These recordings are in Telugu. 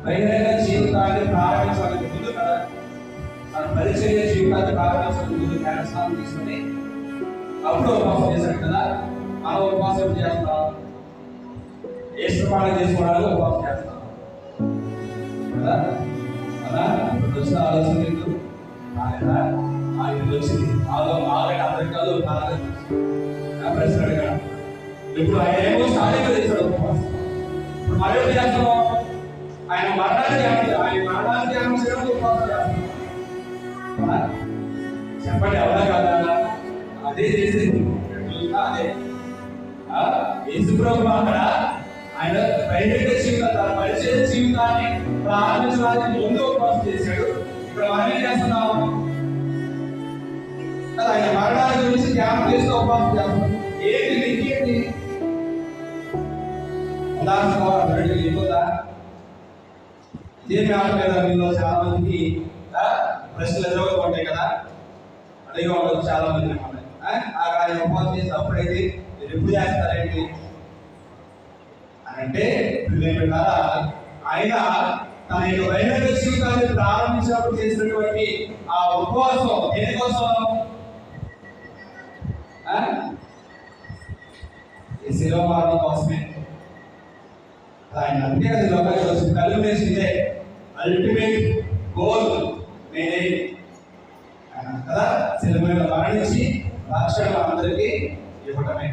బహిరంగ జీవితాన్ని ప్రారంభించడానికి ముందు కదా, మన పరిచర్య జీవితాన్ని ప్రారంభించడానికి ముందు జ్ఞానస్నానం తీసుకుని అప్పుడు ఉపవాసం చేశాడు కదా. మనం ఉపవాసం చేస్తాం, ఏ ప్రమాణం చేసుకోవడానికి ఉపవాసం చేస్తాం కదా. అలా వచ్చిన ఆలోచన లేదు, వచ్చింది ఆల్రెడీ అందరికి కాదు ప్రశ్న అడిగాడు. ఇప్పుడు ఆయన ఏమో సాధిక చేశాడు ఉపవాసం. ఇప్పుడు మరో చేస్తాం, ఆయన మరణాన్ని ధ్యానం చేయడం ఉపవాసం చేస్తాం. చెప్పండి ఎవరా కదా, అదే చేసేది అదే. యేసుప్రభు అక్కడ ఆయన బయట జీవితం పరిచయ జీవితాన్ని ప్రారంభించడానికి ముందు ఉపవాసం చేశాడు. ఇప్పుడు మనం ఏం చేస్తున్నాం, ఆయన మరణాన్ని గురించి ధ్యానం చేస్తూ ఉపవాసం చేస్తున్నాం. ఏంటి ఇంకేంటి వెళ్ళిపోతా ఇదే మాట మీద మీలో చాలా మందికి ప్రశ్నలు ఎదురవుతూ ఉంటాయి కదా. అడిగే వాళ్ళు చాలా మంది ఆయన ఉపవాసం చేసి అప్పుడైతే మీరు ఎప్పుడు చేస్తారేంటి అని అంటే, ఆయన తన యొక్క వైద్య జీవితాన్ని ప్రారంభించినప్పుడు చేసినటువంటి ఆ ఉపవాసం దేనికోసం? ఈ శిలువ మరణం కోసమే. ఆయన అంతే కదా లోకానికి వచ్చి కల్మినేషన్ ఇదే, అల్టిమేట్ గోల్ నేనే కదా. శిలువ మీద మరణించి రక్షణ అందరికీ ఇవ్వటమే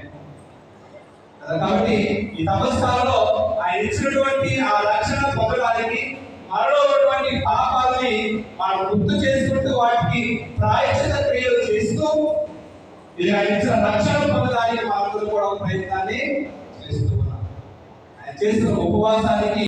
కదా. కాబట్టి ఈ తపస్కాలలో ఆయన ఇచ్చినటువంటి ఆ రక్షణ పొందడానికి మనలో ఉన్నటువంటి పాపాలని మనం గుర్తు చేసుకుంటూ వాటికి ప్రాయశ్చిత్త క్రియలు చేస్తూ ఇది ఆయన ఇచ్చిన రక్షణ పొందడానికి మనందరూ కూడా ప్రయత్నాన్ని చేస్తూ ఉన్నాం. ఆయన చేస్తున్న ఉపవాసానికి